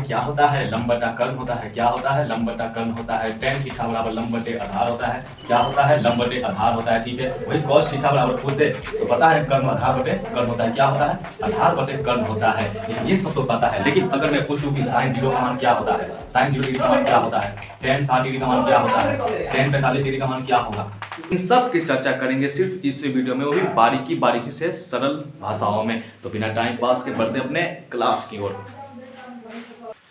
क्या होता है, लंब बटा कर्ण होता है। क्या होता है, लंब बटा कर्ण होता है। tan थीटा बराबर लंब बटे आधार होता है। क्या होता है, लंब बटे आधार होता है। ठीक है, वही cos थीटा बराबर पूछ दे तो पता है कर्ण आधार बटे कर्ण होता है। क्या होता है, आधार बटे कर्ण होता है। ये सब तो पता है, लेकिन अगर मैं पूछूं कि sin 0 का मान क्या होता है, sin 0 डिग्री का मान क्या होता है, tan 60 डिग्री का मान क्या होता है, tan 45 डिग्री का मान क्या होगा, इन सब की चर्चा करेंगे सिर्फ इस वीडियो में, वो भी बारीकी बारीकी से सरल भाषाओं में। तो बिना टाइम पास के बढ़ते अपने क्लास की ओर।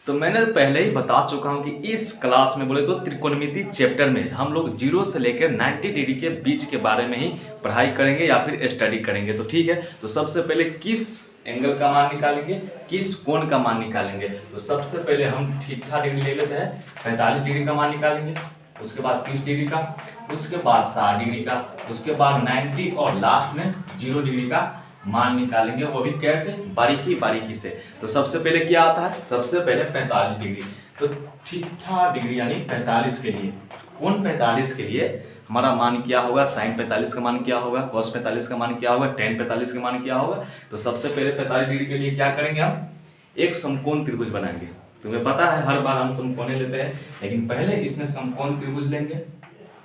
तो मैंने पहले ही बता चुका हूं कि इस क्लास में बोले तो त्रिकोणमिति चैप्टर में हम लोग 0 से लेकर 90 डिग्री के बीच के बारे में ही पढ़ाई करेंगे या फिर स्टडी करेंगे। तो ठीक है, तो सबसे पहले किस एंगल का मान निकालेंगे, किस कोण का मान निकालेंगे। तो सबसे पहले हम थीटा डिग्री ले लेते हैं, 45 डिग्री का मान निकालेंगे, उसके बाद 30 डिग्री का, उसके बाद 60 डिग्री का, उसके बाद 90 और लास्ट में 0 डिग्री का मान निकालेंगे, वो भी कैसे, बारीकी बारीकी से। तो सबसे पहले क्या आता है, सबसे पहले 45 डिग्री। तो थीटा डिग्री यानी 45 के लिए, कोण 45 के लिए हमारा मान क्या होगा, साइन 45 का मान क्या होगा, कॉस 45 का मान क्या होगा, टेन 45 का मान क्या होगा। तो सबसे पहले 45 डिग्री के लिए क्या करेंगे, हम एक समकोण त्रिभुज बनाएंगे। तुम्हें पता है हर बार हम समकोणे लेते हैं, लेकिन पहले इसमें समकोण त्रिभुज लेंगे।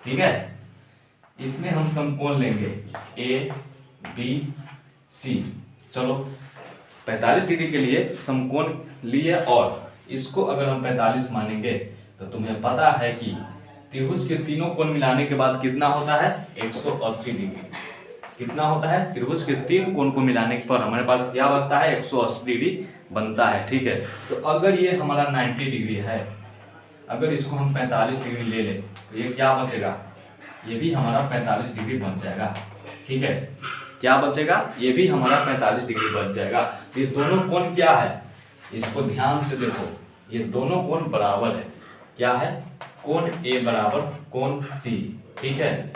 ठीक है, इसमें हम समकोण लेंगे ए बी सी। चलो 45 डिग्री के लिए समकोण लिए और इसको अगर हम 45 मानेंगे तो तुम्हें पता है कि त्रिभुज के तीनों कोण मिलाने के बाद कितना होता है, 180 डिग्री। कितना होता है, त्रिभुज के तीन कोण को मिलाने पर हमारे पास क्या बचता है, 180 डिग्री बनता है। ठीक है, तो अगर ये हमारा 90 डिग्री है, अगर इसको हम 45 डिग्री ले लें तो ये क्या बचेगा, ये भी हमारा 45 डिग्री बन जाएगा। ठीक है, क्या बचेगा, ये भी हमारा 45 डिग्री बन जाएगा। तो ये दोनों कोण क्या है, इसको ध्यान से देखो, ये दोनों कोण बराबर है। क्या है, कोण ए बराबर कोण सी। ठीक है,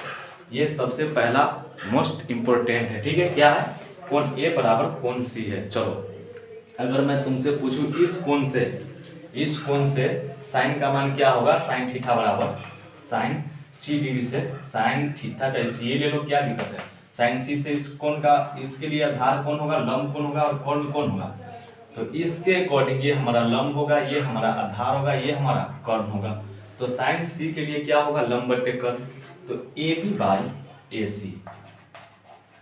ये सबसे पहला मोस्ट इंपोर्टेंट है। ठीक है, क्या है, कोण ए बराबर कोण सी है। चलो अगर मैं तुमसे पूछूं इस कोण से साइन का मान क्या होगा, साइन थीटा बराबर साइन सी डिग्री से साइन थीटा, चाहे सी ले लो, क्या दिक्कत है, साइन सी से इस कोण का, इसके लिए आधार कोण होगा, लंब कोण होगा और कर्ण कोण होगा। तो इसके अकॉर्डिंग ये हमारा लंब होगा, ये हमारा आधार होगा, ये हमारा कर्ण होगा। तो साइन सी के लिए क्या होगा, लंब बटे कर्ण। तो A B by A C,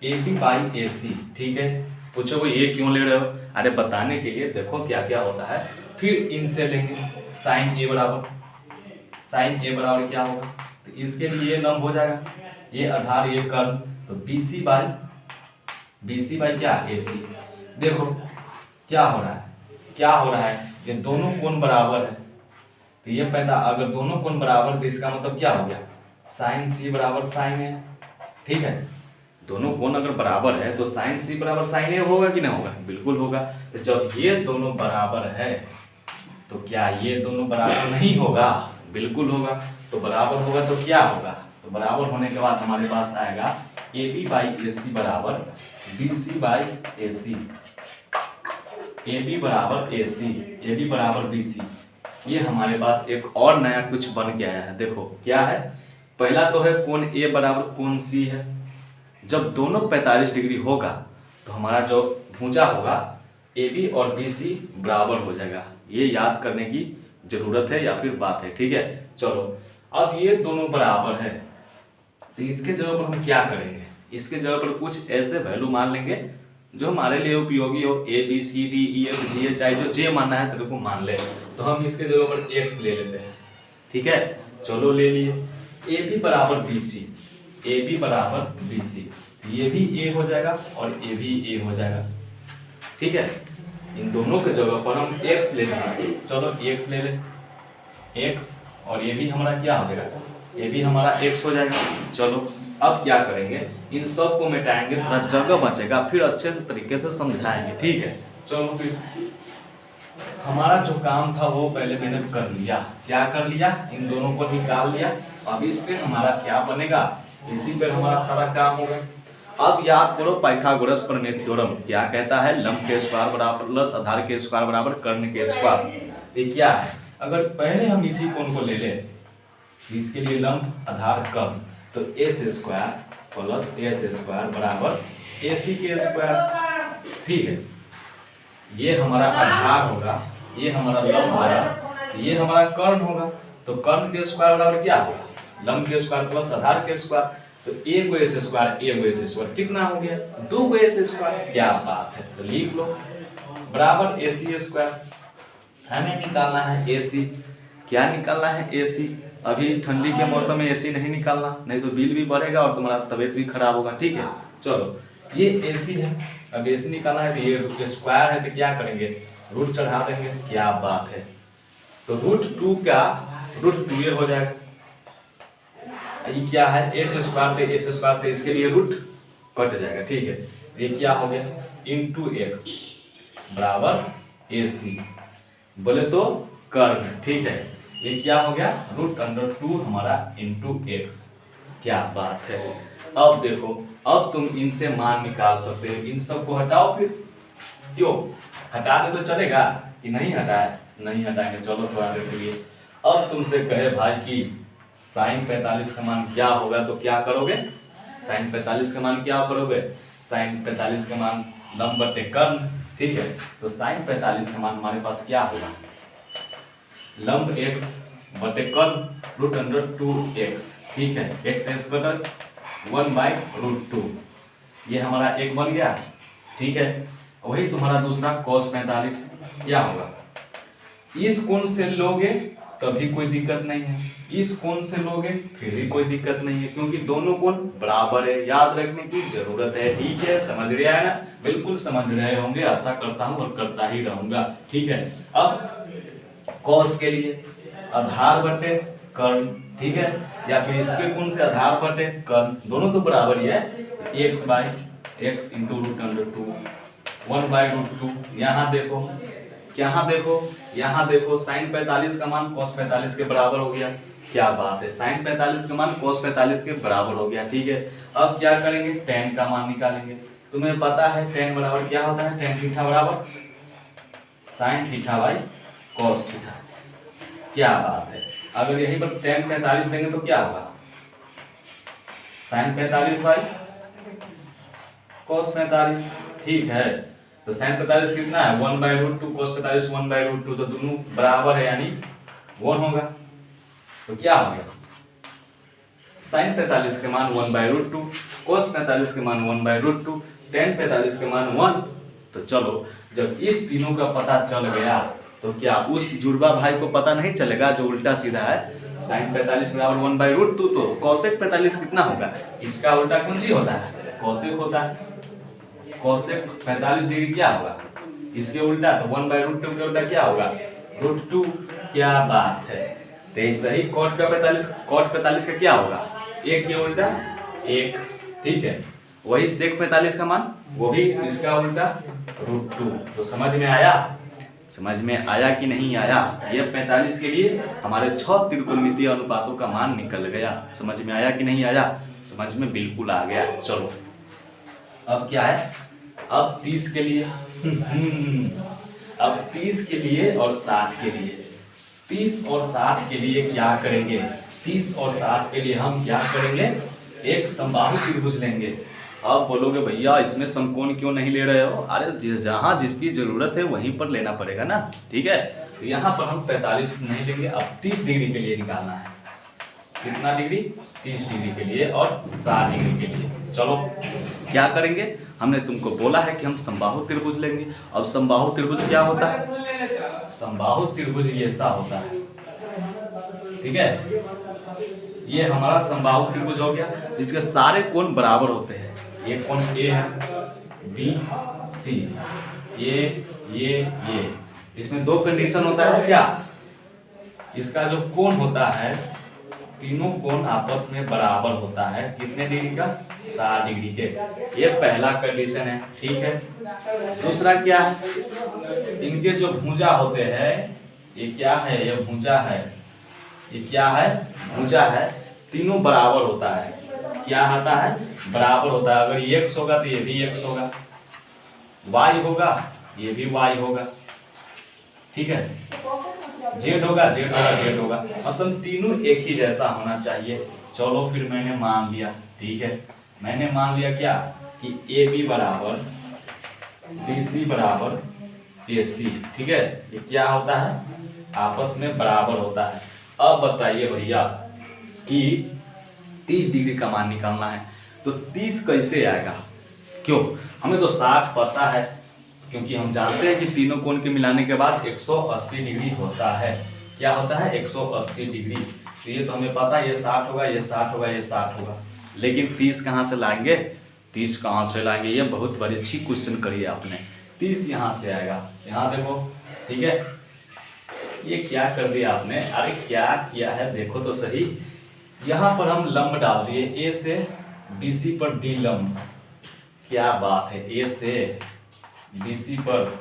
A B by A C. ठीक है, पूछो ये क्यों ले रहे हो, अरे बताने के लिए, देखो क्या क्या होता है। फिर इनसे लेंगे साइन ए बराबर क्या होगा, तो इसके लिए ये लंब हो जाएगा, ये आधार ये कर्ण। तो बी सी बाई क्या, ए सी। देखो क्या हो रहा है, ये दोनों कोण बराबर है, तो ये पैदा, अगर दोनों कोण बराबर तो इसका मतलब क्या हो गया, साइन सी बराबर साइन ए। ठीक है, दोनों कोण अगर बराबर है तो साइन सी बराबर साइन ए होगा कि नहीं होगा, बिल्कुल होगा। तो जब ये दोनों बराबर है तो क्या ये दोनों बराबर नहीं होगा, बिल्कुल होगा। तो बराबर होगा तो क्या होगा, तो बराबर होने के बाद हमारे पास आएगा ए बी बाई ए सी बराबर B C by A C, A B बराबर ए सी, ए बी बराबर बी सी। ये हमारे पास एक और नया कुछ बन के आया है। देखो क्या है, पहला तो है कोण ए बराबर कोण सी है। जब दोनों 45 डिग्री होगा तो हमारा जो भुजा होगा ए बी और बी सी बराबर हो जाएगा। ये याद करने की जरूरत है या फिर बात है। ठीक है, चलो अब ये दोनों बराबर है तो इसके जगह पर हम क्या करेंगे, इसके जगह पर कुछ ऐसे वैल्यू मान लेंगे जो हमारे लिए उपयोगी हो, A B C D E F G A, चाहे जो जे मानना है तेरे को मान ले। तो हम इसके जगह पर एक्स ले लेते हैं। ठीक है, चलो ले लिए, ए बी बराबर बी सी, ए बी बराबर बी सी, ये भी ए हो जाएगा और ये भी ए हो जाएगा। ठीक है, इन दोनों के जगह पर हम एक्स ले लेंगे। चलो एक्स ले ले, एक्स, और ये भी हमारा क्या हो जाएगा, ये भी हमारा एक्स हो जाएगा। चलो अब क्या करेंगे, इन सब को मिटाएंगे, थोड़ा जगह बचेगा, फिर अच्छे से तरीके से समझाएंगे। ठीक है, चलो फिर हमारा जो काम था वो पहले मैंने कर लिया। क्या कर लिया, इन दोनों को निकाल लिया। अब इस पे हमारा क्या बनेगा, इसी पे हमारा सारा काम होगा। अब याद करो पाइथागोरस प्रमेय थ्योरम क्या कहता है, लंब के स्क्वायर बराबर प्लस आधार के स्क्वायर बराबर कर्ण के स्क्वायर। ये क्या है, अगर पहले हम इसी कोण को ले लें, इसके लिए लंब आधार कर्ण, तो S square plus S square बराबर ए सी के स्क्वायर। ठीक है, ये हमारा आधार होगा, ये हमारा लंब होगा, ये हमारा कर्ण होगा। तो कर्ण के स्क्वायर बराबर क्या होगा, लंब के स्क्वायर प्लस आधार के स्क्वायर। तो ए को एस स्क्वायर, ए को एस स्क्वायर कितना हो गया, 2 को एस स्क्वायर। क्या बात है, तो लिख लो बराबर ए सी स्क्वायर। हमें निकालना है ए सी। क्या निकालना है, ए सी। अभी ठंडी के मौसम में एसी नहीं निकालना, नहीं तो बिल भी बढ़ेगा और तुम्हारा तबीयत भी खराब होगा। ठीक है, चलो ये एसी है। अब एसी निकालना है तो ये स्क्वायर है तो क्या करेंगे, रूट चढ़ा देंगे। क्या बात है, तो √2 का √2 ये हो जाएगा। ये क्या है, एस स्क्वायर, तो एस स्क्वायर से इसके लिए रूट कट जाएगा। ठीक है, ये क्या हो गया, इंटू एक्स बराबर ए सी, बोले तो कर्ण। ठीक है, ये क्या हो गया, √2 हमारा इंटू एक्स। क्या बात है। अब देखो, अब तुम इनसे मान निकाल सकते हो। इन सबको हटाओ फिर, क्यों हटा दे तो चलेगा कि नहीं हटाए, नहीं हटाएंगे। चलो थोड़ा देर के लिए। अब तुमसे कहे भाई कि साइन 45 का मान क्या होगा, तो क्या करोगे, साइन 45 का मान क्या करोगे, साइन 45 का मान लंब बटे कर्ण। ठीक है, तो साइन 45 का मान हमारे पास क्या होगा, लंब x बटे कर्ण √2x। ठीक है, x बटे 1/√2, ये हमारा एक बन गया। ठीक है, वही तुम्हारा दूसरा cos 45 क्या होगा, इस कोण से लोगे तभी कोई दिक्कत नहीं है, इस कोण से लोगे फिर भी कोई दिक्कत नहीं है, क्योंकि दोनों कोण बराबर है। याद रखने की जरूरत है। ठीक है, समझ रहे हैं ना, बिल्कुल समझ रहे होंगे, आशा करता हूं और करता ही रहूंगा। ठीक है, अब cos के लिए आधार बटे कर्ण। ठीक है, या फिर इसके कोण से आधार बटे कर्ण, दोनों तो बराबर ही है। x into √2 1/√2। यहाँ देखो, यहाँ देखो, यहाँ देखो, साइन 45 का मान cos 45 के बराबर हो गया। क्या बात है, साइन 45 का मान cos 45 के बराबर हो गया। ठीक है, अब क्या करेंगे, tan का मान निकालेंगे। तुम्हें पता है tan बराबर क्या होता है, tan थीटा बराबर sine theta by cos theta. क्या बात है, अगर यहीं पर tan 45 देंगे तो क्या होगा, साइन 45 बाई cos 45। ठीक है, तो साइन 45 कितना है, 1/√2, cos 45 1/√2, तो दोनों बराबर है यानी 1 होगा। तो क्या हो गया, साइन 45 के मान 1/√2, cos 45 के मान 1/√2, tan 45 के मान 1। तो चलो, जब इस तीनों का पता चल गया तो क्या उस जुड़वा भाई को पता नहीं चलेगा जो उल्टा सीधा है, साइन 45 बराबर 1/√2, तो cosec 45 कितना होगा, इसका उल्टा कौन सी होता है, cosec होता है। cosec 45 डिग्री क्या होगा, इसके उल्टा, तो 1/√2 के उल्टा क्या होगा, √2। क्या बात है, तो ऐसे ही cot 45 का क्या होगा, 1 के उल्टा 1। ठीक है, वही sec 45 का मान, वो भी इसका उल्टा √2। तो समझ में आया, समझ में आया कि नहीं आया। ये 45 के लिए हमारे 6 त्रिकोणमितीय अनुपातों का मान निकल गया। समझ में आया कि नहीं आया, समझ में बिल्कुल आ गया। चलो अब क्या है, अब 30 के लिए अब 30 के लिए और 60 के लिए, 30 और 60 के लिए क्या करेंगे, 30 और 60 के लिए हम क्या करेंगे, एक समबाहु त्रिभुज लेंगे। अब बोलोगे भैया इसमें समकोण क्यों नहीं ले रहे हो, अरे जहां जिसकी जरूरत है वहीं पर लेना पड़ेगा ना। ठीक है, तो यहाँ पर हम 45 नहीं लेंगे, अब 30 डिग्री के लिए निकालना है। कितना डिग्री, 30 डिग्री के लिए और 60 डिग्री के लिए। चलो क्या करेंगे, हमने तुमको बोला है कि हम समबाहु त्रिभुज लेंगे। अब समबाहु त्रिभुज क्या होता है, समबाहु त्रिभुज ऐसा होता है। ठीक है, ये हमारा समबाहु त्रिभुज हो गया जिसके सारे कोण बराबर होते हैं। ये कोण ए है, बी सी, ये इसमें 2 कंडीशन होता है क्या, इसका जो कोण होता है, तीनों कोण आपस में बराबर होता है। कितने डिग्री का, 60 डिग्री के। ये पहला कंडीशन है। ठीक है, दूसरा क्या है, इनके जो भुजा होते हैं, ये क्या है, ये भुजा है, ये क्या है, भुजा है, तीनों बराबर होता है। क्या आता है, बराबर होता है। अगर ये x होगा तो ये भी x होगा, y होगा ये भी y होगा। ठीक है, z होगा z होगा z होगा, मतलब तीनों एक ही जैसा होना चाहिए। चलो फिर मैंने मान लिया। ठीक है, मैंने मान लिया क्या कि AB बराबर BC बराबर AC, ठीक है। ये क्या होता है, आपस में बराबर होता है। अब बताइए भैया कि 30 डिग्री का मान निकालना है, तो 30 कैसे आएगा? क्यों, हमें तो 60 पता है, क्योंकि हम जानते हैं कि तीनों कोण के मिलाने के बाद 180 डिग्री होता है। क्या होता है? 180 डिग्री। तो ये तो हमें पता है, ये 60 होगा, ये 60 होगा, ये 60 होगा। लेकिन 30 कहाँ से लाएंगे? 30 कहाँ से लाएंगे? ये बहुत बड़ी अच्छी क्वेश्चन करी है आपने। 30 यहाँ से आएगा, यहाँ देखो, ठीक है। ये क्या कर दिया आपने, अरे क्या किया है देखो तो सही। यहाँ पर हम लंब डाल दिए, ए से BC पर D लंब। क्या बात है, ए से BC पर,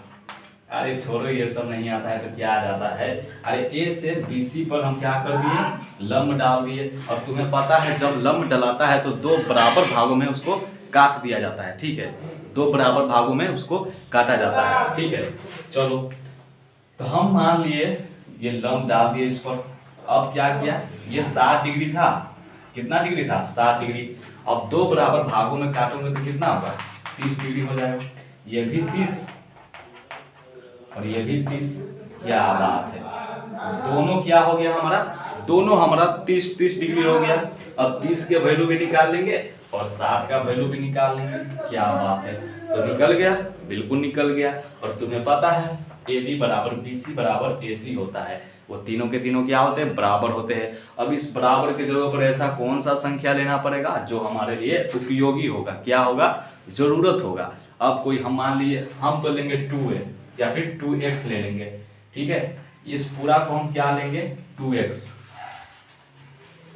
अरे छोड़ो ये सब नहीं आता है तो क्या आ जाता है। अरे ए से BC पर हम क्या कर दिए, लंब डाल दिए। और तुम्हें पता है जब लंब डलाता है तो 2 बराबर भागों में उसको काट दिया जाता है, ठीक है। 2 बराबर भागों में उसको काटा जाता है, ठीक है। चलो, तो हम मान लिए ये लंब डाल दिए इस पर। अब क्या किया, ये 60 डिग्री था, कितना डिग्री था, 60 डिग्री। अब 2 बराबर भागों में काटोगे तो कितना होगा, 30 डिग्री हो जाएगा। ये भी 30 और ये भी 30। क्या बात है, दोनों क्या हो गया हमारा, दोनों हमारा 30 डिग्री हो गया। अब 30 के वैल्यू भी निकाल लेंगे और 60 का वैल्यू भी निकाल लेंगे। क्या बात है, तो निकल गया, बिल्कुल निकल गया। और तुम्हें पता है AB बराबर BC बराबर AC होता है। वो तीनों के तीनों क्या होते हैं, बराबर होते हैं। अब इस बराबर की जगह पर ऐसा कौन सा संख्या लेना पड़ेगा जो हमारे लिए उपयोगी होगा, क्या होगा, जरूरत होगा। अब कोई हम मान लिए, हम तो लेंगे 2a या फिर 2x ले लेंगे, ठीक है। इस पूरा को हम क्या लेंगे, 2x।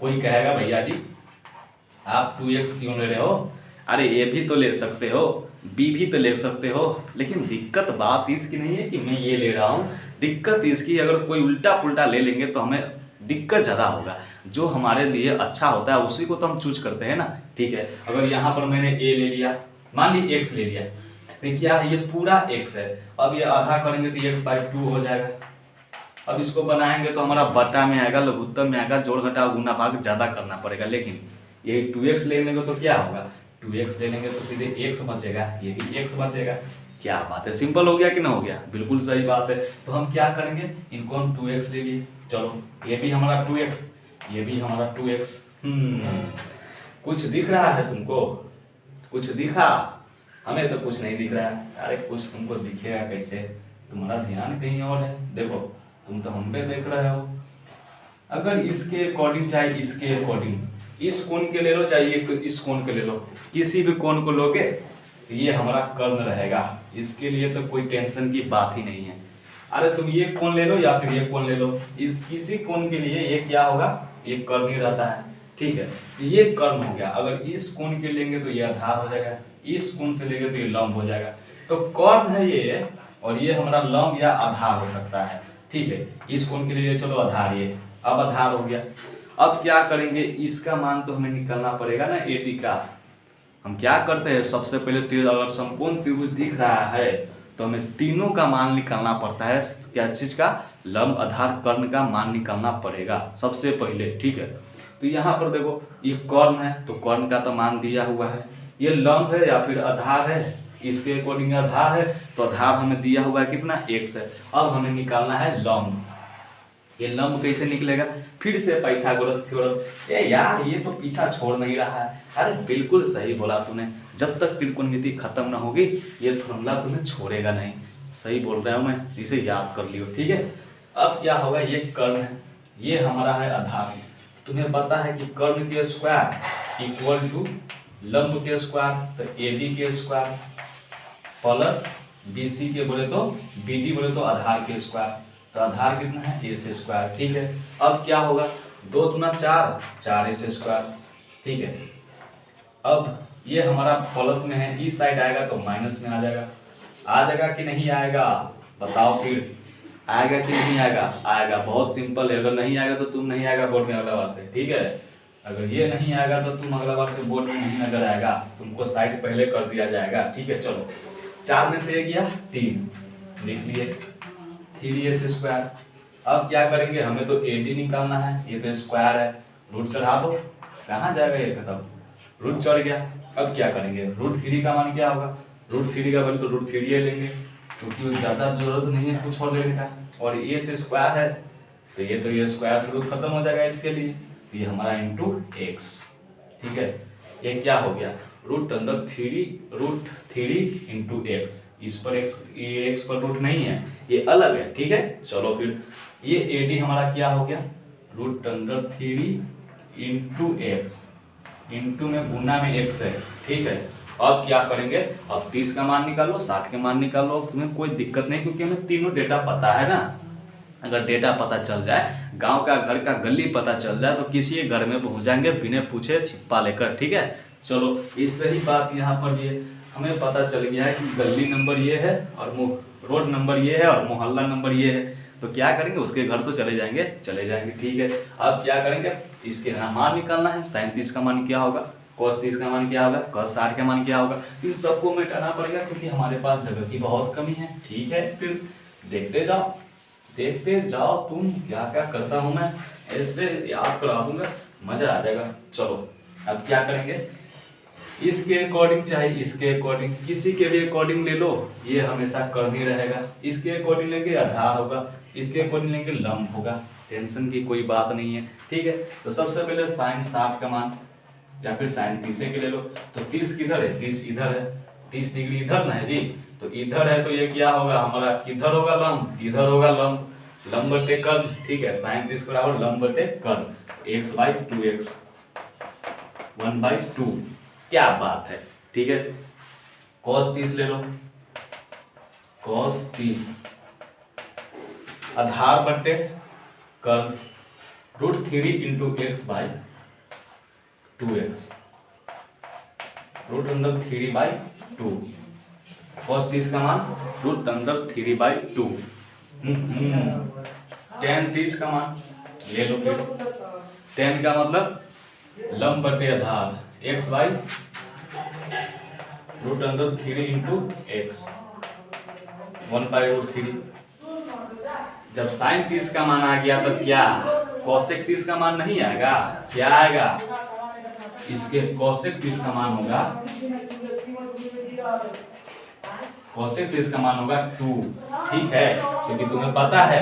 कोई कहेगा भैया जी आप 2x क्यों ले रहे हो, अरे ये भी तो ले सकते हो, B भी तो ले सकते हो। लेकिन दिक्कत बात इसकी नहीं है कि मैं ये ले रहा हूँ, दिक्कत इसकी अगर कोई उल्टा पुल्टा ले लेंगे तो हमें दिक्कत ज़्यादा होगा। जो हमारे लिए अच्छा होता है उसी को तो हम चूज करते हैं ना, ठीक है। अगर यहाँ पर मैंने A ले लिया, मान ली x ले लिया, तो क्या है, ये पूरा x है। अब ये आधा करेंगे तो x/2 हो जाएगा। अब इसको बनाएंगे तो हमारा बटा में आएगा, लघुत्तम में आएगा, जोड़ घटाव गुना भाग ज़्यादा करना पड़ेगा। लेकिन यही 2x ले लेंगे तो क्या होगा, 2x ले लेंगे तो सीधे x बचेगा, ये भी x बचेगा। क्या बात है, सिंपल हो गया कि ना हो गया, बिल्कुल सही बात है। तो हम क्या करेंगे, इनको हम 2x ले लिए। चलो, ये भी हमारा 2x, ये भी हमारा 2x। कुछ दिख रहा है तुमको, कुछ दिखा, हमें तो कुछ नहीं दिख रहा है। अरे कुछ तुमको दिखेगा कैसे, तुम्हारा ध्यान कहीं और है। देखो तुम तो हम पे देख रहे हो। अगर इसके अकॉर्डिंग चाहे इसके अकॉर्डिंग, इस कोण के ले लो चाहे इस कोण के ले लो, किसी भी कोण को लोगे तो ये हमारा कर्ण रहेगा। इसके लिए तो कोई टेंशन की बात ही नहीं है। अरे तुम ये कोण ले लो या फिर ये कोण ले लो, इस किसी कोण के लिए ये क्या होगा, ये कर्ण ही रहता है, ठीक है। ये कर्ण हो गया। अगर इस कोण के लेंगे तो ये आधार हो जाएगा, इस कोण से लेंगे तो ये लंब हो जाएगा। तो कर्ण है ये, और ये हमारा लंब या आधार हो सकता है, ठीक है। इस कोण के लिए चलो आधार, ये अब आधार हो गया। अब क्या करेंगे, इसका मान तो हमें निकालना पड़ेगा ना, AD का। हम क्या करते हैं, सबसे पहले अगर संपूर्ण त्रिभुज दिख रहा है तो हमें तीनों का मान निकालना पड़ता है। क्या चीज का, लंब आधार कर्ण का मान निकालना पड़ेगा सबसे पहले, ठीक है। तो यहाँ पर देखो ये कर्ण है तो कर्ण का तो मान दिया हुआ है, ये लंब है या फिर आधार है, इसके अकॉर्डिंग आधार है तो आधार हमें दिया हुआ है कितना, x है। अब हमें निकालना है लंब। ये लंब कैसे निकलेगा, फिर से पाइथागोरस थ्योरम। ए यार ये तो पीछा छोड़ नहीं रहा है। अरे बिल्कुल सही बोला तूने, जब तक त्रिकोणमिति खत्म ना होगी ये फॉर्मूला तुम्हें छोड़ेगा नहीं। सही बोल रहा हूँ मैं, इसे याद कर लियो, ठीक है। अब क्या होगा, ये कर्ण है, ये हमारा है आधार। तुम्हें पता है कि कर्ण के स्क्वायर इक्वल टू लंब के स्क्वायर, तो AD के स्क्वायर प्लस BC के बोले तो BD बोले तो आधार के स्क्वायर। तो आधार कितना है, A से स्क्वायर, ठीक है। अब क्या होगा, 2 दूना 4, 4A से स्क्वायर, ठीक है। अब ये हमारा प्लस में है, इस साइड आएगा तो माइनस में आ जाएगा। आ जाएगा कि नहीं आएगा, बताओ फिर, आएगा कि नहीं आएगा? आएगा, बहुत सिंपल है। अगर नहीं आएगा तो तुम नहीं आएगा बोर्ड में अगला बार से, ठीक है। अगर ये नहीं आएगा तो तुम अगला बार से बोर्ड में नहीं नजर आएगा, तुमको साइड पहले कर दिया जाएगा, ठीक है। चलो, 4 में से ये गया 3, लिख लिए 3A से स्क्वायर। अब क्या करेंगे, हमें तो AD निकालना है, ये तो स्क्वायर है, रूट चढ़ा दो, कहाँ जाएगा ये सब, रूट चढ़ गया। अब क्या करेंगे, √3 का मान क्या होगा, √3 का वैल्यू तो √3 लेंगे, क्योंकि ज़्यादा जरूरत नहीं है कुछ और लेने का, और ये से स्क्वायर है तो ये स्क्वायर से रूट खत्म हो जाएगा इसके लिए, तो ये हमारा इंटू एक्स। ठीक है, ये क्या हो गया, रूट थ्री इंटू एक्स। इस पर एक्स, ये एक्स पर रूट नहीं है, ये अलग है। ठीक है, चलो फिर ये एडी हमारा क्या हो गया, root under three into X, into में गुना में एक्स है। ठीक है, अब क्या करेंगे, अब 30 का मान निकालो, 60 के मान निकालो, तुम्हें कोई दिक्कत नहीं, क्योंकि हमें तीनों डेटा पता है ना। अगर डेटा पता चल जाए, गांव का घर का गली पता चल जाए, तो किसी के घर में पहुंच जाएंगे बिना पूछे छिपा लेकर। ठीक है, चलो इससे ही बात यहाँ पर ये हमें पता चल गया है कि गली नंबर ये है और रोड नंबर ये है और मोहल्ला नंबर ये है, तो क्या करेंगे, उसके घर तो चले जाएंगे। ठीक है, अब क्या करेंगे, इसके मान निकालना है। 37 का मान क्या होगा, cos 30 का मान क्या होगा, cos 60 का मान क्या होगा, इन सबको मिटाना पड़ेगा क्योंकि हमारे पास जगह की बहुत कमी है। ठीक है, फिर देखते जाओ तुम क्या क्या करता हूं मैं, ऐसे याद करा दूंगा, मजा आ जाएगा। चलो अब क्या करेंगे, इसके अकॉर्डिंग चाहे इसके अकॉर्डिंग, किसी के भी अकॉर्डिंग ले लो, ये हमेशा कर्व ही रहेगा। इसके अकॉर्डिंग लेंगे आधार होगा, इसके अकॉर्डिंग लेंगे लंब होगा, टेंशन की कोई बात नहीं है। ठीक है, तो सबसे पहले साइन 60 का मान या फिर साइन 30 के ले लो, तो 30 किधर है, 30 इधर है, 30 डिग्री इधर ना है जी, तो इधर है तो ये क्या होगा हमारा, इधर होगा लंब, इधर होगा लंब, लंब बटे कर्व। ठीक है, साइन 30 बराबर लंब बटे कर्व, एक्स बाई 2x 1/2, क्या बात है। ठीक है, cos 30 ले लो, cos 30 आधार बटे curve root 3 into X by 2x, root अंदर 3/2, cos 30 का मान रूट अंदर 3/2, tan 30 का मान ले लो। फिर tan का मतलब लंब बटे आधार x बाई रूट अंदर 3 इंटू एक्स 1/√3। जब साइन 30 का मान आ गया तो क्या कोसेक 30 का मान नहीं आएगा, क्या आएगा, इसके कोसेक 30 का मान होगा, कोसेक 30 का मान होगा 2। ठीक है, क्योंकि तुम्हें पता है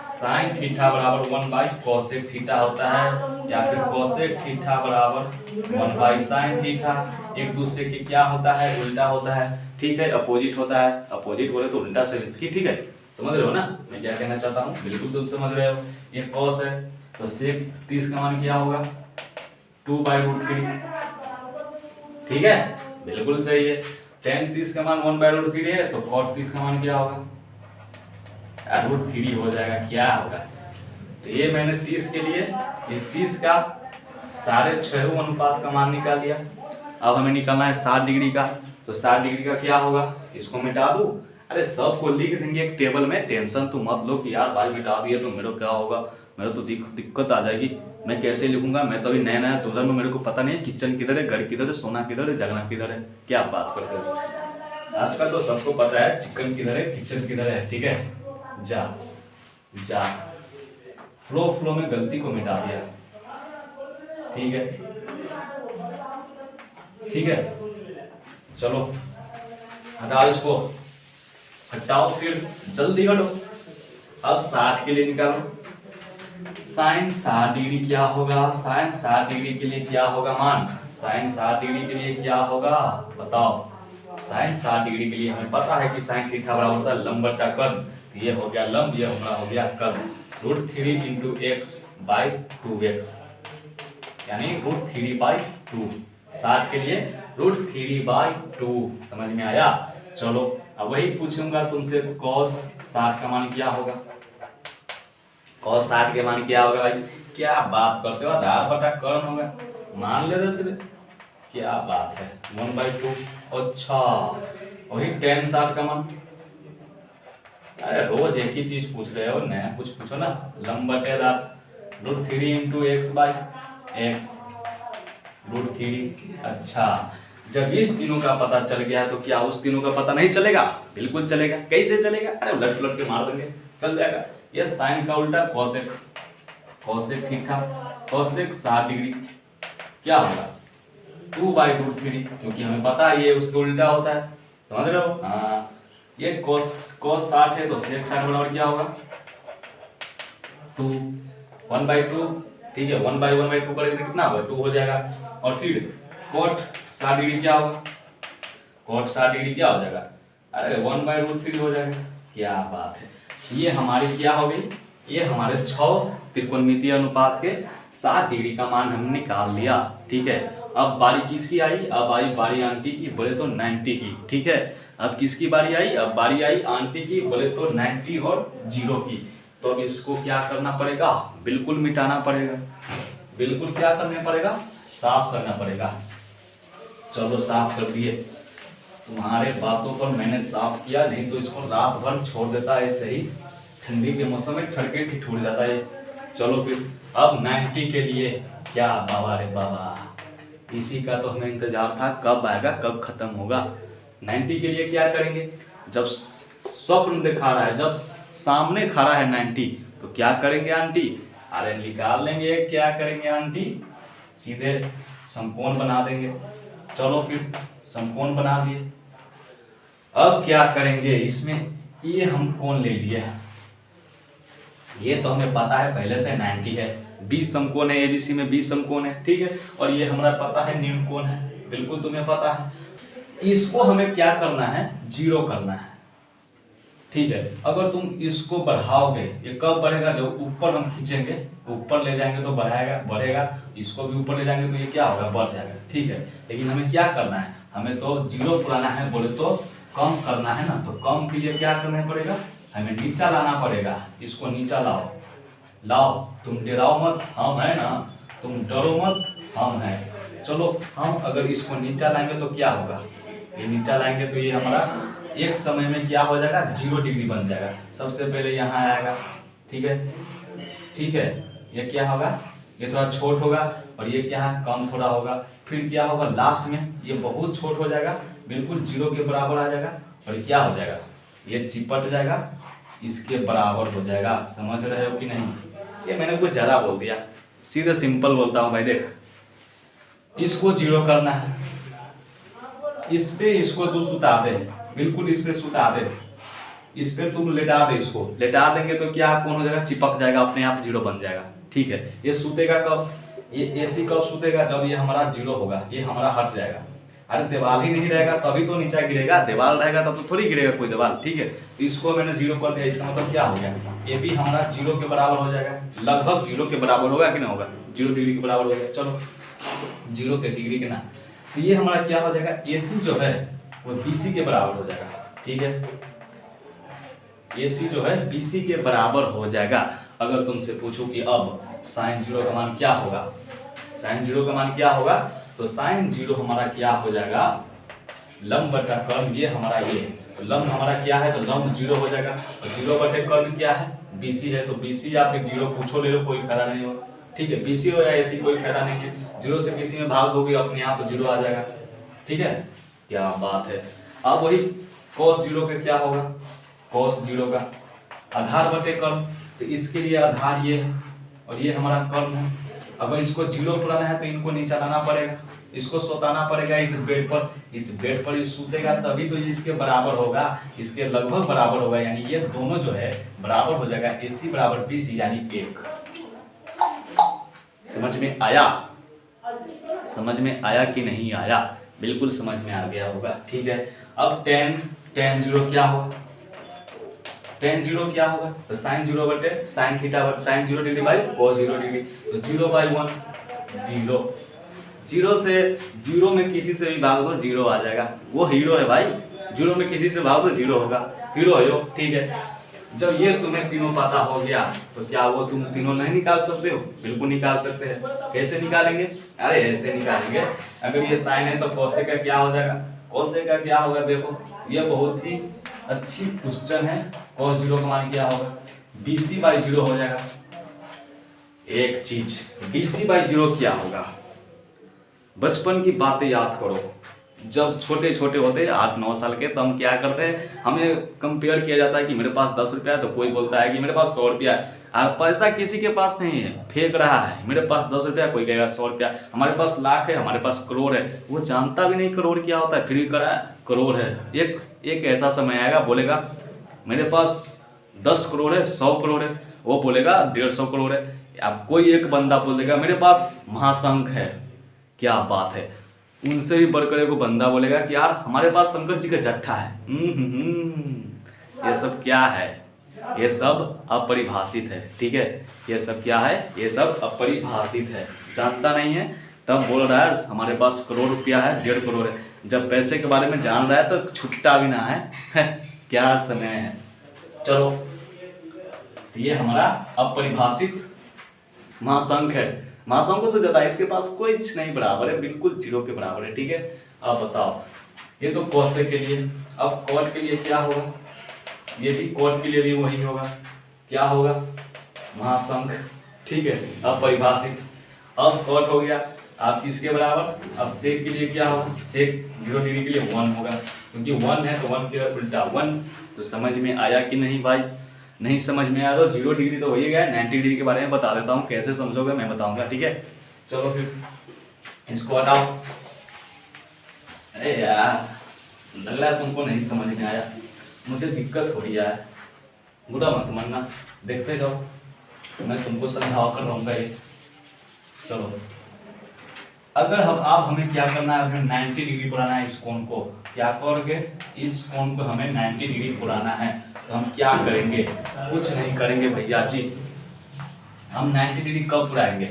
साइन थीटा बराबर 1/कोसेक थीटा होता है, या फिर कोसेक थीटा बराबर 1/साइन थीटा, एक दूसरे के क्या होता है, उल्टा होता है। ठीक है, अपोजिट होता है, अपोजिट बोले तो उल्टा से। ठीक है, समझ रहे हो ना मैं क्या कहना चाहता हूँ, बिल्कुल तुम समझ रहे हो। ये कॉस है तो सेक 30 का मान क्या होगा, 2/√3। ठीक है, बिल्कुल सही है। tan 30 का मान 1/√3 है तो cot 30 का मान क्या होगा, √3 हो जाएगा। क्या होगा, तो ये मैंने 30 के लिए ये 30 का 6.5 अनुपात का मान निकाल दिया। अब हमें निकालना है 60 डिग्री का, तो 60 डिग्री का क्या होगा, इसको मिटा दूं, अरे सबको लिख देंगे एक टेबल में, टेंशन तो मत लो कि यार भाई मिटा दिए तो मेरे को क्या होगा, मेरे तो दिक्कत आ जाएगी, मैं कैसे लिखूंगा, मैं तो अभी नया नया दुल्हन में, मेरे को पता नहीं किचन किधर है, घर किधर है, सोना किधर है, जगना किधर है, क्या बात करते हो। आजकल तो सबको पता है चिकन किधर है, किचन किधर है। ठीक है, जा फ्लो में गलती को मिटा दिया। ठीक है, चलो हटाओ इसको, हटाओ, फिर जल्दी हटो। अब 60 के लिए निकालो, साइन 60 डिग्री क्या होगा, साइन 60 डिग्री के लिए क्या होगा मान, साइन 60 डिग्री के लिए क्या होगा बताओ। साइन 60 डिग्री के लिए हमें पता है कि साइन थीटा बराबर होता है लंब बटा कर्व, ये हो गया लंब, ये हमारा हो गया curve, √3 into X by 2x, यानी √3/2। 60 के लिए √3/2, समझ में आया। चलो अब वही पूछूंगा तुमसे, cos 60 का मान क्या होगा, cos 60 के मान क्या होगा भाई, क्या बात करते हो, आधार बटा कर्व होगा, मान ले दे, क्या बात है 1/2। अच्छा वही tan 60 का मान, अरे रोज एक ही चीज पूछ रहे हो, नया कुछ पूछो ना, लंब बटे आधार √3 इंटू एक्स बाई एक्स √3। अच्छा जब इस तीनों का पता चल गया तो क्या उस तीनों का पता नहीं चलेगा, बिल्कुल चलेगा। कैसे चलेगा, अरे उलट पुलट के मार देंगे, चल जाएगा। ये साइन का उल्टा cosec, cosec theta, cosec 60 degree क्या होगा 2/√3, क्योंकि हमें पता है ये उसके उल्टा होता है, समझ रहे हो। हाँ ये cos 60 है तो sec 60 बराबर क्या होगा 2 1/2, ठीक है 1/2 करेंगे तो कितना होगा 2 हो जाएगा। और फिर cot 60 डिग्री क्या होगा, cot 60 डिग्री क्या हो जाएगा, अरे 1/√3 हो जाएगा। क्या बात है, ये हमारी क्या हो गई, ये हमारे 6 त्रिकोणमितीय अनुपात के 60 डिग्री का मान हमने निकाल लिया। ठीक है, अब बारी किसकी आई, अब आई बारी आंटी की, बोले तो 90 की। ठीक है, अब किसकी बारी आई, अब बारी आई आंटी की, बोले तो 90 और 0 की। तो अब इसको क्या करना पड़ेगा, बिल्कुल मिटाना पड़ेगा, बिल्कुल क्या करना पड़ेगा, साफ करना पड़ेगा। चलो साफ कर दिए, तुम्हारे बातों पर मैंने साफ किया, नहीं तो इसको रात भर छोड़ देता है ऐसे ही, ठंडी के मौसम में ठड़के ठिठुर जाता है। चलो फिर अब 90 के लिए क्या, बाबा रे बाबा, इसी का तो हमें इंतजार था, कब आएगा कब खत्म होगा। 90 के लिए क्या करेंगे, जब स्वप्न दिखा रहा है, जब सामने खड़ा है 90, तो क्या करेंगे आंटी, अरे निकाल लेंगे, क्या करेंगे आंटी, सीधे समकोण बना देंगे। चलो फिर समकोण बना दिए, अब क्या करेंगे, इसमें ये हम कोण ले लिया, ये तो हमें पता है पहले से 90 है, 20 समकोण है एबीसी में, 20 समकोण है। ठीक है, और ये हमारा पता है न्यून कोण है, बिल्कुल तुम्हें पता है। इसको हमें क्या करना है, 0 करना है। ठीक है, अगर तुम इसको बढ़ाओगे, ये कब बढ़ेगा, जब ऊपर हम खींचेंगे, ऊपर ले जाएंगे तो बढ़ाएगा, बढ़ेगा, इसको भी ऊपर ले जाएंगे तो ये क्या होगा, बढ़ जाएगा। ठीक है, लेकिन हमें क्या करना है, हमें तो 0 पुराना है, बोले तो कम करना है ना, तो कम के लिए क्या करना पड़ेगा, हमें नीचा लाना पड़ेगा। इसको नीचा लाओ, लाओ, तुम डराओ मत, हम है ना, तुम डरो मत, हम हैं। चलो हम अगर इसको नीचा लाएंगे तो क्या होगा, ये नीचा लाएंगे तो ये हमारा एक समय में क्या हो जाएगा, 0 डिग्री बन जाएगा। सबसे पहले यहाँ आएगा, ठीक है, ठीक है, ये क्या होगा, ये थोड़ा छोट होगा, और ये क्या है, कम थोड़ा होगा। फिर क्या होगा, लास्ट में ये बहुत छोट हो जाएगा, बिल्कुल 0 के बराबर आ जाएगा, और क्या हो जाएगा, ये चिपट जाएगा, इसके बराबर हो जाएगा। समझ रहे हो कि नहीं, ये मैंने कुछ ज़्यादा बोल दिया, सीधे सिंपल बोलता हूँ भाई। देख, इसको 0 करना है, इस पे इसको तू सुता दे, बिल्कुल इस पे सुता दे, इस पे तुम लेटा दे, इसको लेटा देंगे तो क्या कौन हो जाएगा, चिपक जाएगा, अपने आप 0 बन जाएगा। ठीक है, ये सुतेगा कब, ये एसी कब सुतेगा, जब ये हमारा 0 होगा, ये हमारा हट जाएगा। अरे दीवार ही नहीं रहेगा तभी तो नीचा गिरेगा, दीवार रहेगा तब तो थोड़ी गिरेगा कोई दीवार। ठीक है, तो इसको मैंने 0 कर दिया, इसका मतलब क्या हो गया, ये भी हमारा 0 के बराबर हो जाएगा, लगभग 0 के बराबर होगा कि नहीं होगा, 0 डिग्री के बराबर हो गया। चलो 0 के डिग्री के ना, तो ये हमारा क्या हो जाएगा, एसी जो है वो बीसी के बराबर हो जाएगा। ठीक है, AC जो है BC के बराबर हो जाएगा। अगर तुमसे पूछूं कि अब sin 0 का मान क्या होगा, sin 0 का मान क्या होगा, तो sin 0 हमारा क्या हो जाएगा, लंब बटा कर्म, ये हमारा ये, तो लंब हमारा क्या है, तो लंब 0 हो जाएगा, तो 0 बटे कर्म क्या है, BC है, तो BC या फिर 0 पूछो ले लो, कोई फायदा नहीं होगा। ठीक है, BC हो या AC कोई फायदा नहीं है, 0 से BC में भाग दोगे अपने आप 0 आ जाएगा। ठीक है, क्या बात है। अब वही cos 0 का क्या होगा, cos 0 का आधार बटे कर्म, तो इसके लिए आधार ये है और ये हमारा कर्म है। अगर इसको 0 पुराना है तो इनको नीचा लाना पड़ेगा, इसको सुताना पड़ेगा इस बेड पर, इस बेड पर ये सूतेगा तभी तो ये इसके बराबर होगा, इसके लगभग बराबर होगा, यानी ये दोनों जो है बराबर हो जाएगा, AC बराबर BC यानी 1। समझ में आया, समझ में आया कि नहीं आया, बिल्कुल समझ में आ गया होगा। ठीक है, अब tan 0 क्या होगा, tan 0 क्या होगा, तो sin 0 बटे sin थीटा बटे sin 0 degree by cos 0 degree, तो 0/1 0, 0 से 0 में किसी से भी भाग दो 0 आ जाएगा, वो हीरो है भाई, 0 में किसी से भाग दो 0 होगा, हीरो है वो। ठीक है, जब ये तुम्हें तीनों पता हो गया तो क्या वो तुम तीनों नहीं निकाल सकते हो, बिल्कुल निकाल सकते हैं। कैसे निकालेंगे, अरे ऐसे निकालेंगे, अगर ये sin है तो cos का क्या हो जाएगा, cos का क्या होगा, देखो ये बहुत ही अच्छी क्वेश्चन है, cos 0 का मान क्या होगा, BC/0 हो जाएगा। एक चीज BC/0 क्या होगा, बचपन की बातें याद करो, जब छोटे छोटे होते 8-9 साल के, तो हम क्या करते हैं, हमें कंपेयर किया जाता है कि मेरे पास 10 रुपया है तो कोई बोलता है कि मेरे पास 100 रुपया है। और पैसा किसी के पास नहीं है, फेंक रहा है, मेरे पास 10 रुपया, कोई कहेगा 100 रुपया, हमारे पास लाख है, हमारे पास करोड़ है, वो जानता भी नहीं करोड़ क्या होता है, फिर भी करा करोड़ है। एक ऐसा समय आएगा बोलेगा मेरे पास 10 करोड़ है, 100 करोड़ है, वो बोलेगा 150 करोड़ है। अब कोई एक बंदा बोल देगा मेरे पास महाशंख है, क्या बात है, उनसे भी बढ़कर एक बंदा बोलेगा कि यार हमारे पास शंकर जी का जट्ठा है। ये सब क्या है, ये सब अपरिभाषित है, ठीक है, ये सब क्या है, ये सब अपरिभाषित है, जानता नहीं है तब बोल रहा है हमारे पास करोड़ रुपया है, 1.5 करोड़ है, जब पैसे के बारे में जान रहा है तो छुट्टा भी ना है, क्या समय है। चलो ये हमारा अपरिभाषित महाशंख है, महाशंखों से ज्यादा इसके पास कोई नहीं बराबर है, बिल्कुल 0 के बराबर है, ठीक है। अब बताओ, ये तो कौशे के लिए, अब कौट के लिए क्या होगा, ये भी कौट के लिए भी वही होगा, क्या होगा, महाशंख, ठीक है, अपरिभाषित। अब कौट हो गया, आप किसके बराबर, अब सेक के लिए क्या होगा, सेक 0 डिग्री के लिए 1 होगा, क्योंकि 1 है तो 1 के उल्टा 1। तो समझ में आया कि नहीं भाई, नहीं समझ में आया तो 0 डिग्री तो हो ही गया, 90 डिग्री के बारे में बता देता हूँ, कैसे समझोगे मैं बताऊंगा, ठीक है। चलो फिर इसको हटाओ। अरे यार लग रहा है तुमको नहीं समझ में आया, मुझे दिक्कत हो रही है, बुरा मत मानना, देखते जाओ, मैं तुमको समझावा कर रहूँगा ये। चलो अगर हम आप हमें क्या करना है, हमें 90 डिग्री पुराना है इस कोण को, क्या करोगे, इस कोण को हमें 90 डिग्री पुराना है, तो हम क्या करेंगे, कुछ नहीं करेंगे भैया जी, हम 90 डिग्री कब पुराएंगे,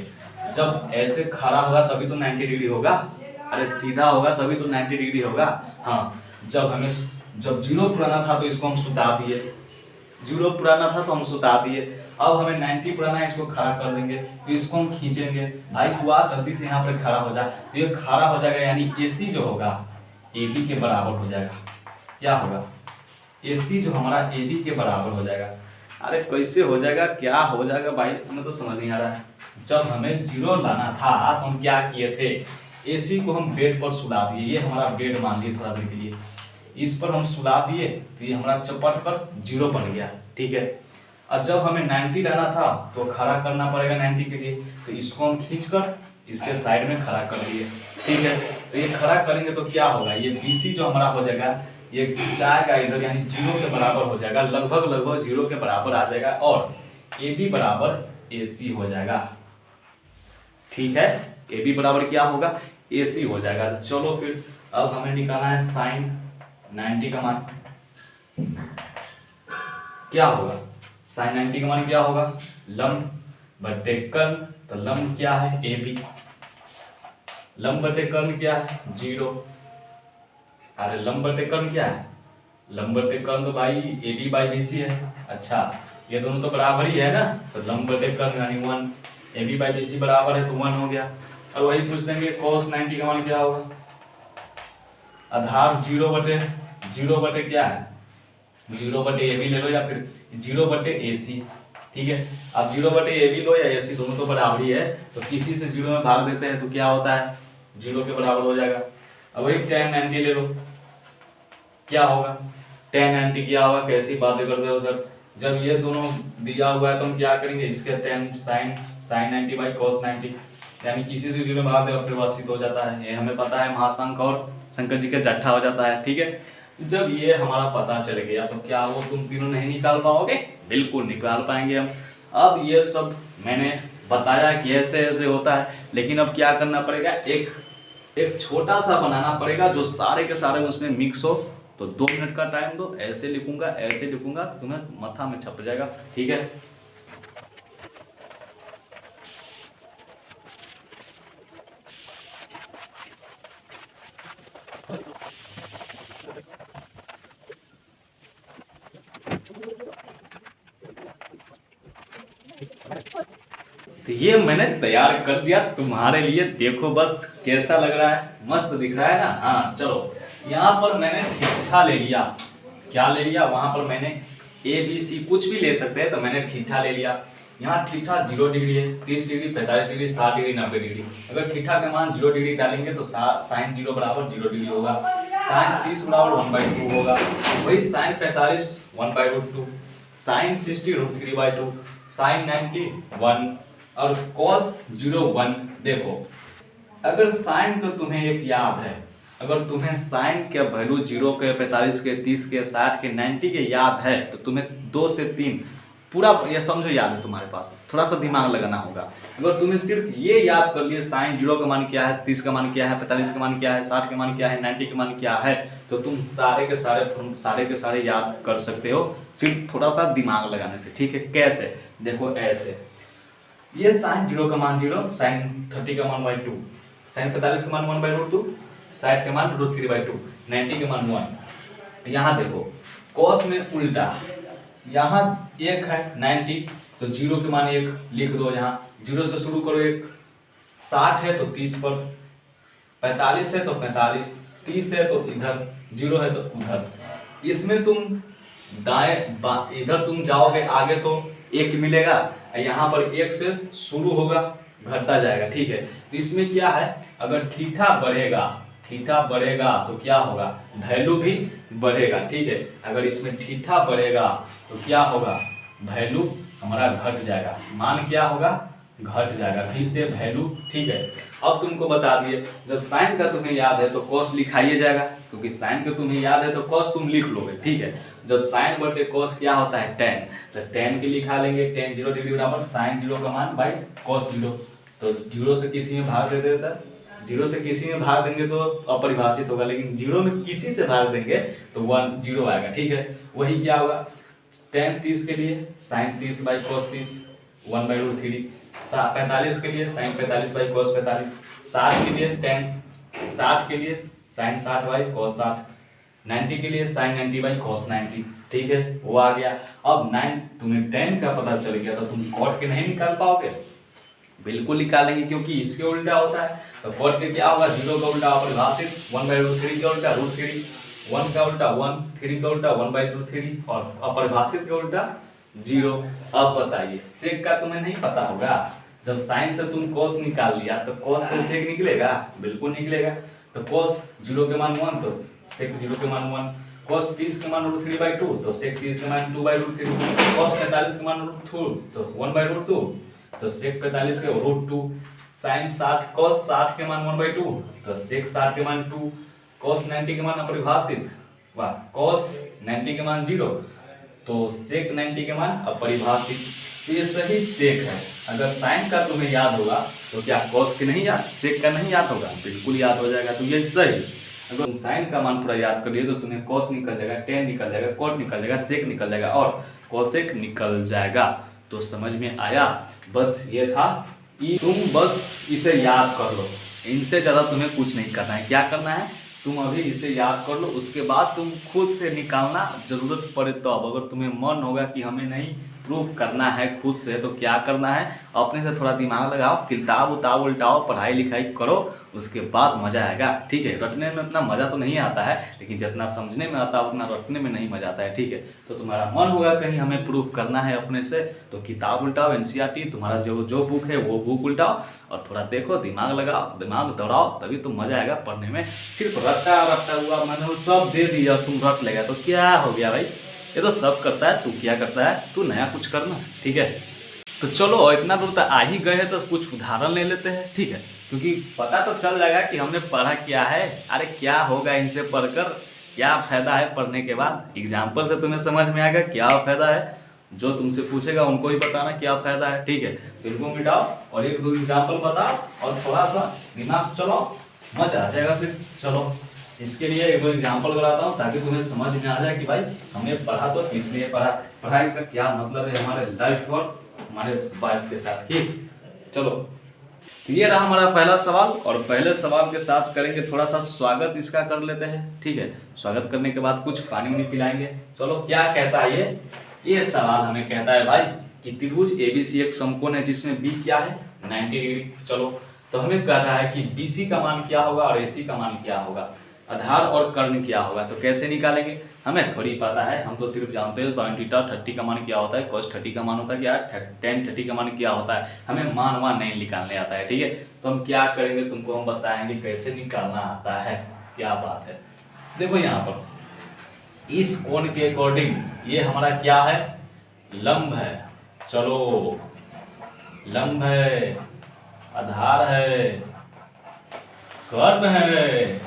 जब ऐसे खड़ा होगा तभी तो 90 डिग्री होगा, अरे सीधा होगा तभी तो 90 डिग्री होगा। हाँ, जब 0 पुराना था तो इसको हम सुता दिए, 0 पुराना था तो हम सुता दिए, अब हमें 90 पुराना है, इसको खड़ा कर देंगे, तो इसको हम खींचेंगे, भाई तू आ जल्दी से यहाँ पर खड़ा हो जा, तो ये खड़ा हो जाएगा, यानी AC जो होगा AB के बराबर हो जाएगा, क्या होगा, AC जो हमारा AB के बराबर हो जाएगा। अरे कैसे हो जाएगा, क्या हो जाएगा भाई, तुम्हें तो समझ नहीं आ रहा है। जब हमें 0 लाना था तो हम क्या किए थे, AC को हम बेड पर सुला दिए, ये हमारा बेड मान लिए थोड़ा देर के लिए, इस पर हम सुला दिए तो ये हमारा चपट पर 0 बन गया, ठीक है। और जब हमें 90 लाना था तो खड़ा करना पड़ेगा 90 के लिए, तो इसको हम खींचकर इसके साइड में खड़ा कर दिए, ठीक है। तो ये खड़ा करेंगे तो क्या होगा, ये BC जो हमारा हो जाएगा, ये जाएगा इधर, यानी 0 के बराबर हो जाएगा, लगभग 0 के बराबर आ जाएगा, और AB बराबर AC हो जाएगा, ठीक है। AB बराबर क्या होगा, AC हो जाएगा। चलो फिर अब हमें निकालना है साइन 90 का मान, क्या होगा, साइन 90 का मान क्या होगा, लंब बटे कर्ण, तो लंब क्या है AB, लंब बटे कर्ण क्या है 0, अरे लंब बटे कर्ण क्या है, लंब बटे कर्ण तो भाई AB बाई BC है, अच्छा ये दोनों तो बराबर ही है ना, तो लंब बटे कर्ण यानी 1, AB बाई BC बराबर है तो 1 हो गया। और वही पूछ देंगे cos 90 का मान क्या होगा, आधार 0 बटे क्या है, 0 बटे AB ले लो या फिर 0 बटे AC, ठीक है। अब 0 बटे AB लो या AC, दोनों तो बराबर ही है, तो किसी से 0 में भाग देते हैं तो क्या होता है, 0 के बराबर हो जाएगा। अब वही tan 90 ले लो, क्या होगा, tan 90 क्या होगा, कैसी बातें करते हो सर, जब ये दोनों दिया हुआ है तो हम क्या करेंगे, इसके tan sin 90 बाई cos 90, यानी किसी से 0 में भाग दे और परिभाषित हो जाता है, ये हमें पता है, महाशंख और शंकर जी का जट्ठा हो जाता है, ठीक है। जब ये हमारा पता चल गया तो क्या वो तुम तीनों नहीं निकाल पाओगे, बिल्कुल निकाल पाएंगे हम। अब ये सब मैंने बताया कि ऐसे ऐसे होता है, लेकिन अब क्या करना पड़ेगा, एक छोटा सा बनाना पड़ेगा जो सारे के सारे उसमें मिक्स हो। तो 2 मिनट का टाइम दो, ऐसे लिखूंगा तुम्हें माथा में छप जाएगा, ठीक है। तो ये मैंने तैयार कर दिया तुम्हारे लिए, देखो बस कैसा लग रहा है, मस्त दिख रहा है ना। हाँ चलो, यहाँ पर मैंने ठीठा ले लिया, क्या ले लिया, वहां पर मैंने ABC कुछ भी ले सकते हैं, तो मैंने ठीठा ले लिया। यहाँ ठीठा 0 डिग्री है, 30 डिग्री, 45 डिग्री, 60 डिग्री, 90 डिग्री। अगर ठीठा का मान 0 डिग्री डालेंगे तो साइन 0 बराबर 0 डिग्री होगा, साइन 30 बराबर 1/2 होगा, वही साइन 45 1/2, साइन 60 √3/2, साइन 90 1 और cos 0 1। देखो अगर साइन का तुम्हें एक याद है, अगर तुम्हें साइन के वैल्यू 0 के 45 के 30 के 60 के 90 के याद है तो तुम्हें 2 से 3 पूरा ये समझो याद है तुम्हारे पास, थोड़ा सा दिमाग लगाना होगा। अगर तुम्हें सिर्फ ये याद कर लिए साइन 0 का मान क्या है, 30 का मान क्या है, 45 का मान क्या है, 60 का मान क्या है, 90 का मान क्या है, तो तुम सारे के सारे याद कर सकते हो सिर्फ थोड़ा सा दिमाग लगाने से। ठीक है, कैसे? देखो ऐसे, ये साइन 0 का मान 0, साइन 30 का मान 2, साइन 45 का मान 1/√2, 60 का मान √3/2, 90 का मान 1। यहाँ देखो cos में उल्टा, यहाँ 1 है 90 तो 0 के मान 1 लिख दो, यहाँ 0 से शुरू करो 1, 60 है तो 30 पर, 45 है तो 45, 30 है तो इधर, 0 है तो उधर। इसमें तुम दाएं इधर तुम जाओगे आगे तो 1 मिलेगा, यहाँ पर 1 से शुरू होगा घटता जाएगा। ठीक है, तो इसमें क्या है, अगर थीटा बढ़ेगा तो क्या होगा, वैल्यू भी बढ़ेगा। ठीक है, अगर इसमें थीटा बढ़ेगा तो क्या होगा, वैल्यू हमारा घट जाएगा, मान क्या होगा, घट जाएगा, फिर से वैल्यू। ठीक है, अब तुमको बता दिए जब साइन का तुम्हें याद है तो कॉस लिखाइए जाएगा, क्योंकि साइन का तुम्हें याद है तो कॉस तुम लिख लोगे। ठीक है, जब साइन बटे कॉस क्या होता है, tan, तो tan के लिखा लेंगे, tan 0 डिग्री बराबर साइन 0 का मान बाई कॉस 0। तो 0 से किसी में भाग दे देता है, 0 से किसी में भाग देंगे तो अपरिभाषित होगा, लेकिन 0 में किसी से भाग देंगे तो 1 0 आएगा। ठीक है, वही क्या होगा, tan 30 के लिए साइन 30 बाई कॉस 30 1/√3, 45 के लिए साइन 45 बाई कॉस 45, 60 के लिए tan 60 के लिए साइन 60 बाई कॉस 60, 90 के लिए साइन 90 बाई कॉस 90। ठीक है, वो आ गया। अब 9 तुम्हें tan का पता चल गया तो तुम cot के नहीं निकाल पाओगे, बिल्कुल निकालेंगे क्योंकि इसके उल्टा होता है। तो cot के क्या होगा, 0 का उल्टा अपरिभाषित, 1/√3 का उल्टा √3, 1 का उल्टा 1, 3 का उल्टा 1/√3 और अपरिभाषित के उल्टा 0। अब बताइए सेक का तुम्हें नहीं पता होगा, जब साइन से तुम cos निकाल लिया तो cos से सेक निकलेगा, बिल्कुल निकलेगा। तो cos 0 के मान 1 तो सेक 0 के मान 1, cos 30 के मान √3/2 तो सेक 30 के मान 2/√3, cos 45 के मान √2 तो 1/√2 तो सेक 45 के √2, साइन 60 cos 60 के मान 1/2 तो सेक 60 के मान 2, cos 90 के मान अपरिभाषित, वाह, cos 90 के मान 0 तो सेक 90 के मान अपरिभाषित। तो ये सही सेक है। अगर साइन का तुम्हें याद होगा तो क्या cos के नहीं याद, सेक का नहीं याद होगा, बिल्कुल याद हो जाएगा। तो ये सही। अगर तुम साइन का मान पूरा याद कर लिए तो तुम्हें cos निकल जाएगा, tan निकल जाएगा, cot निकल जाएगा, सेक निकल जाएगा और cosec निकल जाएगा। तो समझ में आया, बस ये था कि तुम बस इसे याद कर लो, इनसे ज़्यादा तुम्हें कुछ नहीं करना है। क्या करना है, तुम अभी इसे याद कर लो, उसके बाद तुम खुद से निकालना, जरूरत पड़े तो। अब अगर तुम्हें मन होगा कि हमें नहीं प्रूव करना है खुद से तो क्या करना है, अपने से थोड़ा दिमाग लगाओ, किताब उताब उल्टाओ, पढ़ाई लिखाई करो, उसके बाद मज़ा आएगा। ठीक है, रटने में उतना मज़ा तो नहीं आता है, लेकिन जितना समझने में आता है उतना रटने में नहीं मज़ा आता है। ठीक है, तो तुम्हारा मन होगा कहीं हमें प्रूव करना है अपने से तो किताब उल्टाओ, NCERT तुम्हारा जो बुक है वो बुक उल्टाओ और थोड़ा देखो, दिमाग लगाओ, दिमाग दौड़ाओ, तभी तो मज़ा आएगा पढ़ने में। सिर्फ रट्टा हुआ मैंने सब दे दिया तुम रट लेगा तो क्या हो गया भाई, ये तो सब करता है, तू क्या करता है, तू नया कुछ करना। ठीक है, तो चलो इतना दूर तक आ ही गए हैं तो कुछ उदाहरण ले लेते हैं। ठीक है, क्योंकि पता तो चल जाएगा कि हमने पढ़ा क्या है। अरे क्या होगा इनसे पढ़कर, क्या फायदा है पढ़ने के बाद, एग्जाम्पल से तुम्हें समझ में आएगा क्या फायदा है। जो तुमसे पूछेगा उनको ही बताना क्या फायदा है। ठीक है, तो इनको मिटाओ और एक दो एग्जाम्पल बताओ और थोड़ा सा दिमाग चलो, मजा आ जाएगा फिर। चलो इसके लिए एक दो एग्जाम्पल कराता हूँ ताकि तुम्हें समझ में आ जाए कि भाई हमने पढ़ा तो किस लिए पढ़ा, पढ़ाई का क्या मतलब है हमारे लाइफ और हमारे वाइफ के साथ की। चलो ये रहा हमारा पहला सवाल और पहले सवाल के साथ करेंगे थोड़ा सा स्वागत इसका कर लेते हैं। ठीक है, स्वागत करने के बाद कुछ पानी वानी पिलाएंगे। चलो क्या कहता है ये सवाल हमें कहता है भाई कि त्रिभुज ABC एक समकोण है जिसमें B क्या है 90 डिग्री। चलो तो हमें कह रहा है कि BC का मान क्या होगा और AC का मान क्या होगा, आधार और कर्ण क्या होगा। तो कैसे निकालेंगे, हमें थोड़ी पता है, हम तो सिर्फ जानते हैं sin थीटा 30 का मान क्या होता है, cos 30 का मान होता है क्या है, tan 30 का मान क्या होता है। हमें मान नहीं निकालने आता है। ठीक है, तो हम क्या करेंगे, तुमको हम बताएंगे कैसे निकालना आता है। क्या बात है, देखो यहाँ पर इस कोण के अकॉर्डिंग ये हमारा क्या है, लंब है। चलो लंब है, आधार है, कर्ण है।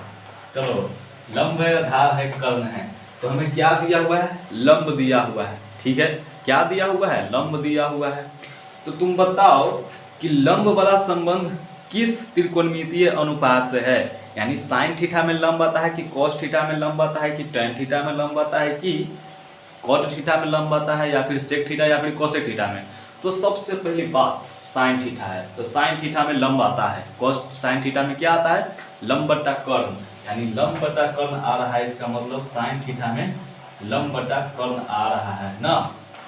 चलो लंब है, आधार है, कर्ण है। तो हमें क्या दिया हुआ है? लंब दिया हुआ है। ठीक है, क्या दिया हुआ है? लंब दिया हुआ है। तो तुम बताओ कि लंब वाला संबंध किस त्रिकोणमितीय अनुपात से है? यानी साइन थीटा में लंब आता है कि कॉस थीटा में लंब आता है कि टेन थीटा में लंब आता है कि कॉट थीटा में लंब आता है या फिर सेक थीटा या फिर कोसेक थीटा में? तो सबसे पहली बात साइन थीटा है। तो साइन थीटा में लंब आता है। कॉस साइन थीटा में क्या आता है? लंब बटा कर्ण। यानी लंब बटा कर्ण आ रहा है, इसका मतलब साइन थीटा में लंब बटा कर्ण आ रहा है ना।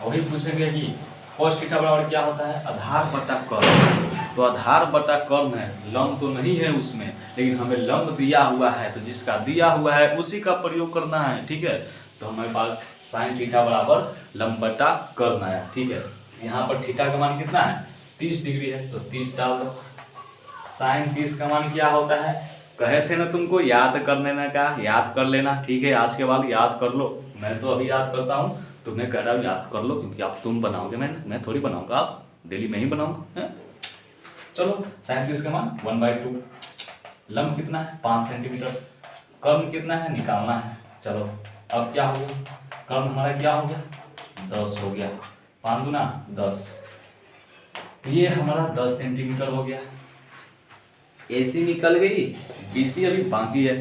वही पूछेंगे कि कॉस थीटा बराबर क्या होता है? आधार बटा कर्ण। तो आधार बटा कर्ण है, लंब तो नहीं है उसमें, लेकिन हमें लंब दिया हुआ है, तो जिसका दिया हुआ है उसी का प्रयोग करना है। ठीक है, तो हमारे पास साइन थीटा बराबर लंब बटा कर्ण आया। ठीक है, यहाँ पर थीटा का मान कितना है? 30 डिग्री है, तो 30 डाल दो। साइन 30 का मान क्या होता है? कहे थे ना तुमको याद कर लेना का, याद कर लेना। ठीक है, आज के बाद याद कर लो। मैं तो अभी याद करता हूँ, तुम्हें कह रहा हूँ याद कर लो, क्योंकि अब तुम बनाओगे, मैं थोड़ी बनाऊंगा, आप डेली में ही बनाऊंगा। चलो साइन 30 का मान 1/2। लंब कितना है? 5 सेंटीमीटर। कर्ण कितना है? निकालना है। चलो अब क्या हो गया? कर्ण हमारा क्या हो गया? 10 हो गया। 5 गुना 10, ये हमारा 10 सेंटीमीटर हो गया। AC निकल गई, BC अभी बाकी है।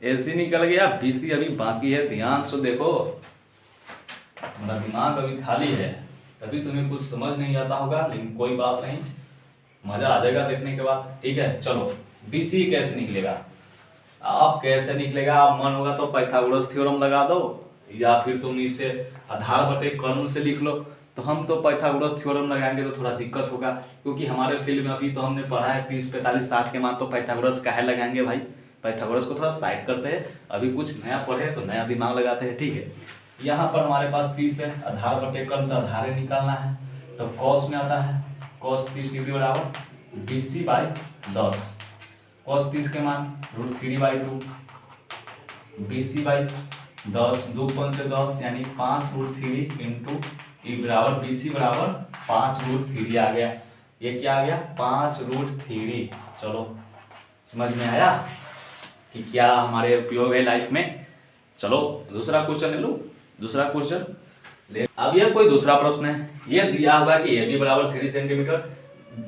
AC निकल गया, BC अभी बाकी है। ध्यान से देखो, मेरा दिमाग अभी खाली है, तभी तुम्हें कुछ समझ नहीं आता होगा, लेकिन कोई बात नहीं, मजा आ जाएगा देखने के बाद। ठीक है, चलो BC कैसे निकलेगा? आप कैसे निकलेगा? आप मन होगा तो पाइथागोरस थ्योरम लगा दो, या फिर तुम इसे आधार बटे कर्ण से लिख लो। तो हम तो पाइथागोरस थ्योरम लगाएंगे तो थोड़ा दिक्कत होगा, क्योंकि हमारे फील्ड में अभी तो हमने पढ़ा है 30, 45, 60 के मान, तो पाइथागोरस काहे लगाएंगे भाई? पाइथागोरस को थोड़ा साइड करते हैं, अभी कुछ नया पढ़े तो नया दिमाग लगाते हैं। ठीक है, यहाँ पर हमारे पास 30 है, आधार बटे कर्ण, तो आधार निकालना है। तो कॉस में आता है, कॉस 30 डिग्री बराबर BC/10। कॉस 30 के मान √3/2, BC/10, 2 5 से 10 यानी 5√3 इंटू ई बराबर BC बराबर 5√3 आ गया। ये क्या आ गया? 5√3। चलो समझ में आया कि क्या हमारे उपयोग है लाइफ में। चलो दूसरा क्वेश्चन ले लो। दूसरा क्वेश्चन ले, अब यह कोई दूसरा प्रश्न है। यह दिया हुआ है कि AB बराबर 3 सेंटीमीटर,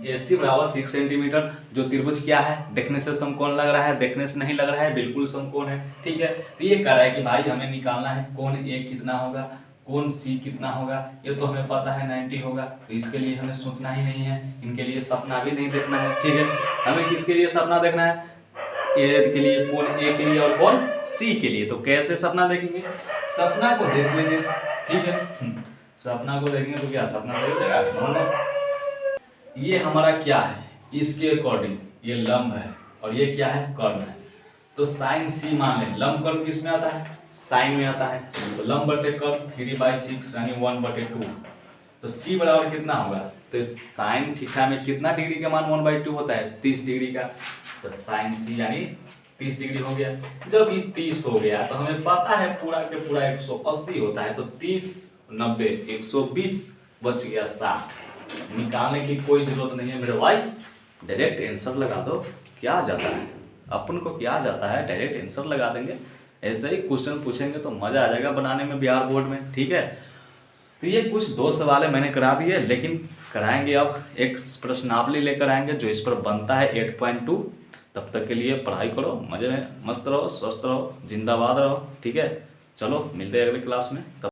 AC बराबर 6 सेंटीमीटर। जो त्रिभुज क्या है? देखने से समकोण लग रहा है, देखने से नहीं लग रहा है, बिल्कुल समकोण है। ठीक है, तो ये कह रहा है कि भाई हमें निकालना है कोण A कितना होगा, कोण C कितना होगा। ये तो हमें पता है 90 होगा, तो इसके लिए हमें सोचना ही नहीं है, इनके लिए सपना भी नहीं देखना है। ठीक है, हमें किसके लिए सपना देखना है? A के लिए, कोण A के लिए और कोण C के लिए। तो कैसे सपना देखेंगे? सपना को देख लेंगे। ठीक है, सपना को देखेंगे तो क्या सपना सही हो जाएगा? ये हमारा क्या है? इसके अकॉर्डिंग ये लंब है और ये क्या है? कर्ण है। तो साइन C मान लें। लंब कर्ण किस में आता है? साइन में आता है। तो लंब बटे कर्ण 3/6 यानी 1/2। तो C बराबर कितना होगा? तो साइन थीटा में कितना डिग्री का मान 1/2 होता है? 30 डिग्री का। तो साइन C यानी 30 डिग्री हो गया। जब ये 30 हो गया तो हमें पता है पूरा के पूरा 180 होता है। तो 30 90 120 बच गया 60। निकालने की कोई जरूरत नहीं है मेरे भाई, डायरेक्ट आंसर लगा दो। क्या जाता है अपन को, क्या जाता है, डायरेक्ट आंसर लगा देंगे। ऐसे ही क्वेश्चन पूछेंगे तो मजा आ जाएगा बनाने में बिहार बोर्ड में। ठीक है, तो ये कुछ 2 सवाल मैंने करा दिए, लेकिन कराएंगे अब एक प्रश्नावली लेकर आएंगे जो इस पर बनता है 8.2। तब तक के लिए पढ़ाई करो, मजे में मस्त रहो, स्वस्थ रहो, जिंदाबाद रहो। ठीक है, चलो मिलते हैं अगली क्लास में।